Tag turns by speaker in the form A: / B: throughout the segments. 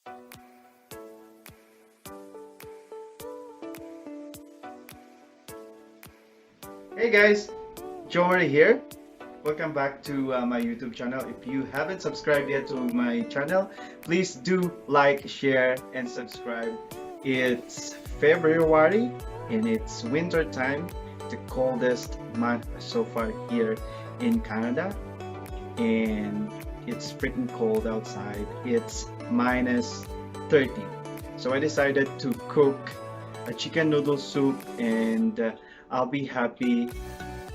A: Hey guys, Jory here. Welcome back to my YouTube channel. If you haven't subscribed yet to my channel, please do like, share, and subscribe. It's February and it's winter time, the coldest month so far here in Canada, and it's freaking cold outside. It's minus 30. So I decided to cook a chicken noodle soup, and I'll be happy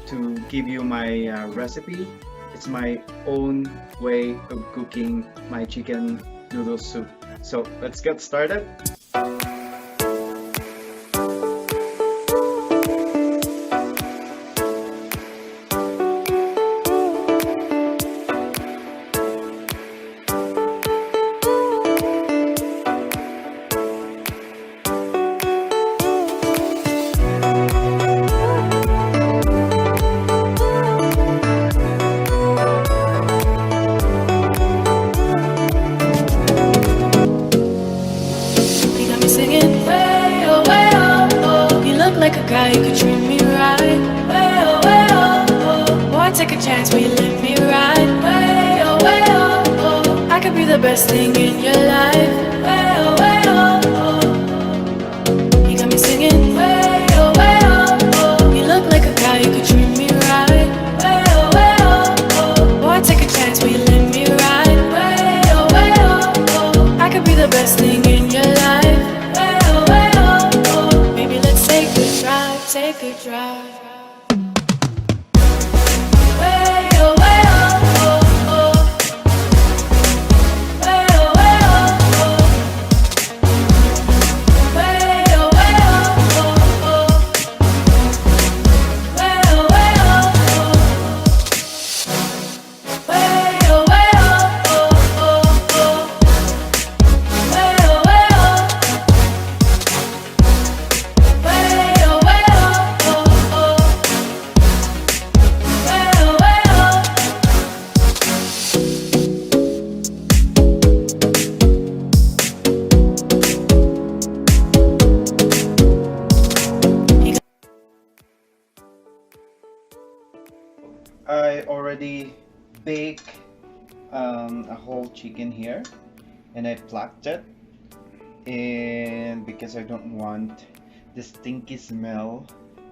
A: to give you my recipe. It's my own way of cooking my chicken noodle soup. So let's get started.
B: Like a guy who could treat me right. Way oh, way oh, oh. Boy, take a chance, will you let me ride? Way oh, oh. I could be the best thing in your life. Way oh, oh. You got me singing. Way oh, oh. You look like a guy who could treat me right. Way oh, oh. Boy, take a chance, will you let me ride? Way oh, oh. I could be the best thing in your life. Take a drive. Way oh, way oh, oh, oh. Way oh, way oh, oh. Way oh, way oh, oh. Way oh, way oh, oh. Way oh, way oh, oh. Way oh, way oh.
A: I already baked a whole chicken here, and I plucked it, and because I don't want the stinky smell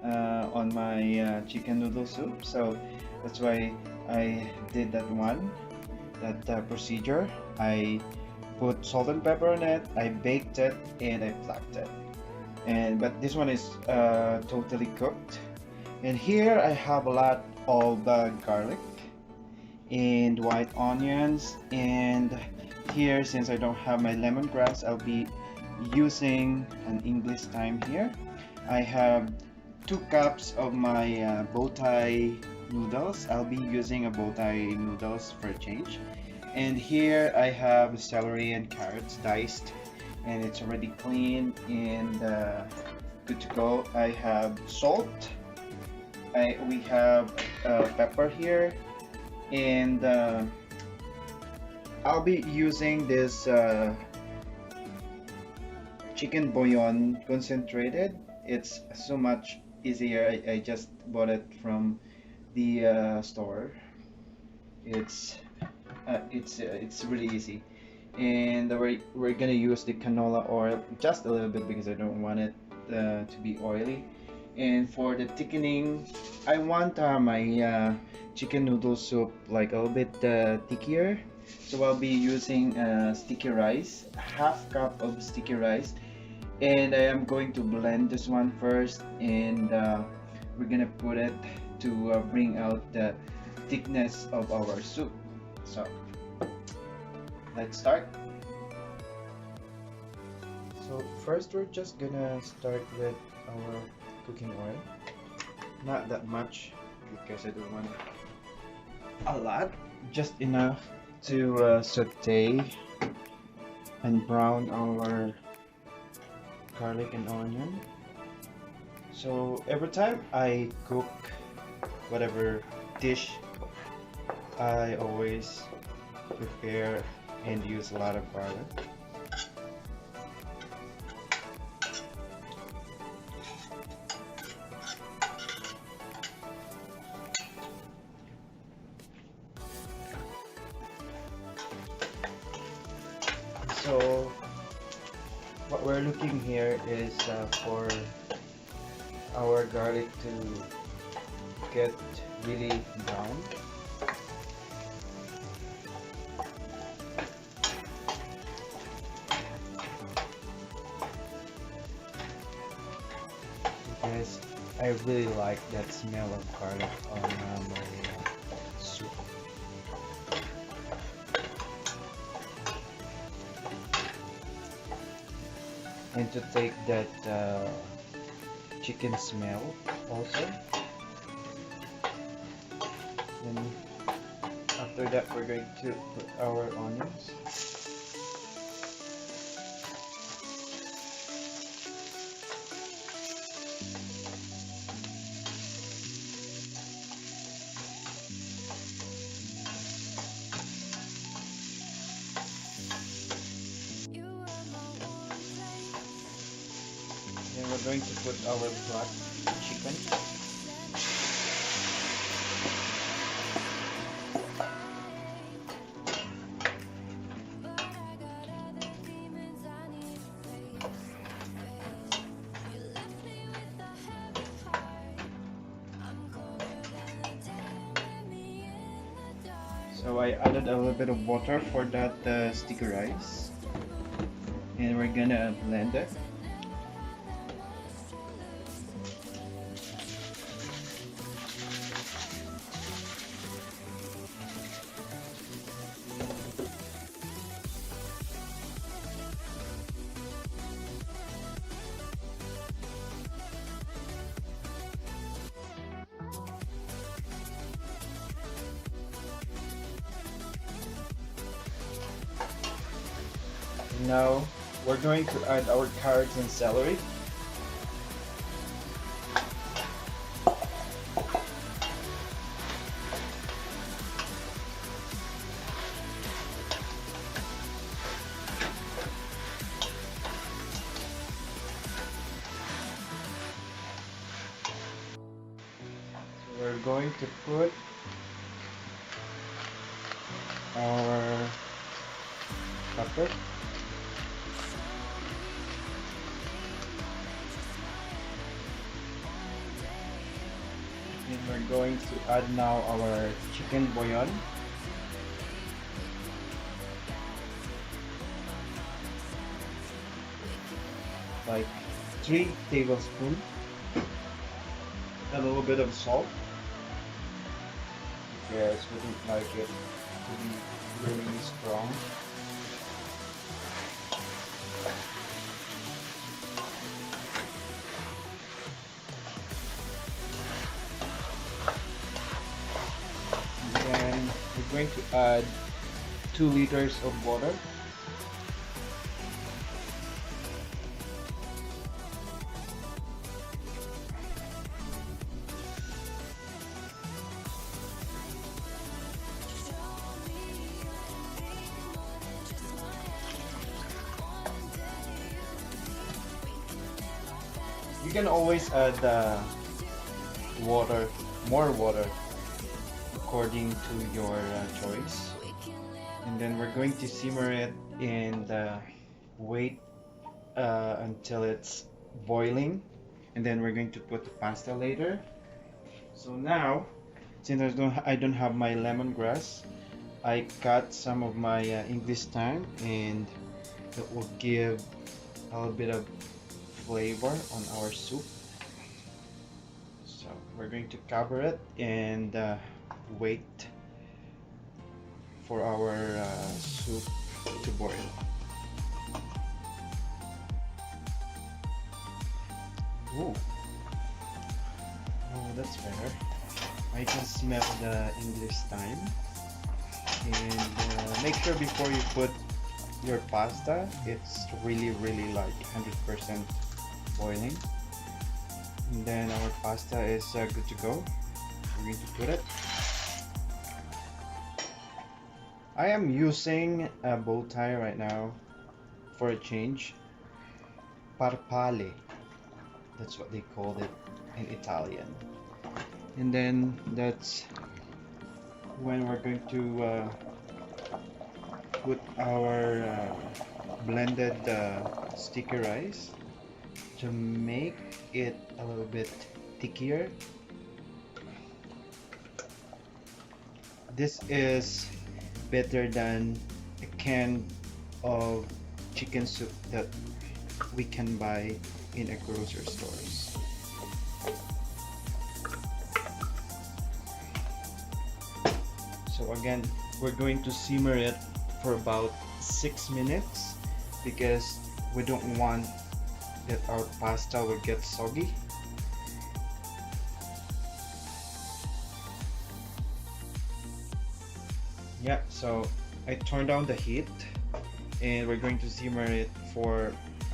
A: on my chicken noodle soup, so that's why I did that procedure. I put salt and pepper on it, I baked it, and I plucked it. But this one is totally cooked. And here I have a lot of garlic and white onions, and here, since I don't have my lemongrass, I'll be using an English thyme here. I have 2 cups of my bow tie noodles. I'll be using a bow tie noodles for a change. And here I have celery and carrots diced, and it's already clean and good to go. I have salt. We have pepper here, and I'll be using this chicken bouillon concentrated. It's so much easier. I just bought it from the store. It's really easy, and we're gonna use the canola oil just a little bit because I don't want it to be oily. And for the thickening, I want my chicken noodle soup like a little bit thickier, so I'll be using sticky rice, half cup of sticky rice, and I am going to blend this one first, and we're gonna put it to bring out the thickness of our soup. So let's start. So first we're just gonna start with our cooking oil. Not that much because I don't want a lot, just enough to saute and brown our garlic and onion. So every time I cook whatever dish, I always prepare and use a lot of garlic. So what we're looking here is for our garlic to get really brown. Because I really like that smell of garlic on my soup. And to take that chicken smell also. And after that we're going to put our onions. Then we're going to put our black chicken. So I added a little bit of water for that sticky rice, and we're gonna blend it. Now we're going to add our carrots and celery. So we're going to put our pepper. And we're going to add now our chicken bouillon. Like 3 tablespoons. A little bit of salt. Yes, we don't like it to be really strong. Then we're going to add 2 liters of water. You can always add water, more water, according to your choice. And then we're going to simmer it and wait until it's boiling. And then we're going to put the pasta later. So now, since I don't have my lemongrass, I cut some of my English thyme, and it will give a little bit of flavor on our soup. So we're going to cover it and wait for our soup to boil. Ooh. Oh, that's better. I can smell the English thyme. And make sure before you put your pasta, it's really like 100% boiling. And then our pasta is good to go. We're going to put it. I am using a bow tie right now for a change. Farfalle, that's what they called it in Italian. And then that's when we're going to put our blended sticky rice to make it a little bit thickier. This is better than a can of chicken soup that we can buy in a grocery stores. So again, we're going to simmer it for about 6 minutes because we don't want that our pasta will get soggy. Yeah, so I turned down the heat and we're going to simmer it for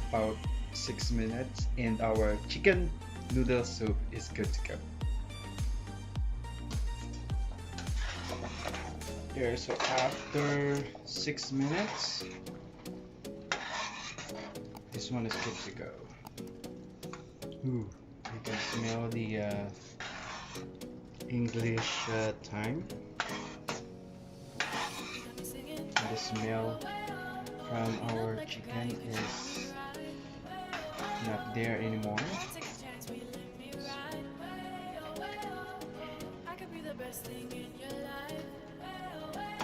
A: about 6 minutes and our chicken noodle soup is good to go. There, so after 6 minutes, this one is good to go. Ooh, you can smell the English thyme. The smell from our chicken is not there anymore.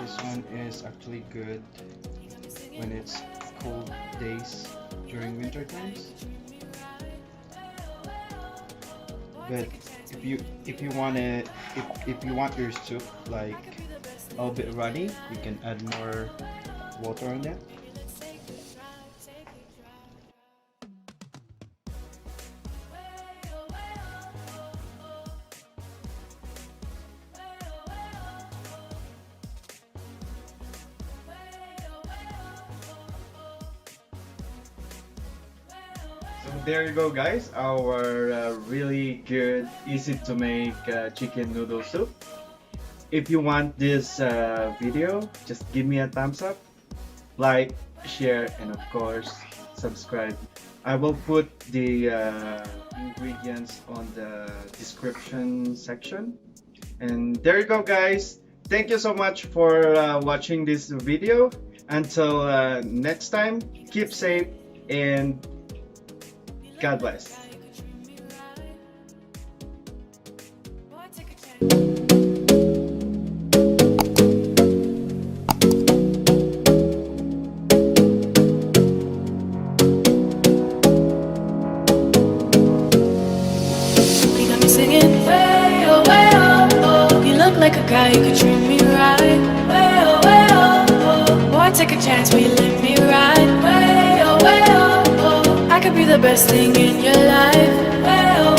A: This one is actually good when it's cold days during winter times. But if you want your soup like a little bit runny, you can add more water on that. So there you go, guys, our really good, easy to make chicken noodle soup. If you want this video, just give me a thumbs up, like, share, and of course subscribe. I will put the ingredients on the description section. And there you go, guys. Thank you so much for watching this video. Until next time, keep safe and God bless.
B: Like a guy who could treat me right. Way oh, way oh, oh. Boy, take a chance, will you let me ride? Way oh, I could be the best thing in your life. Way oh,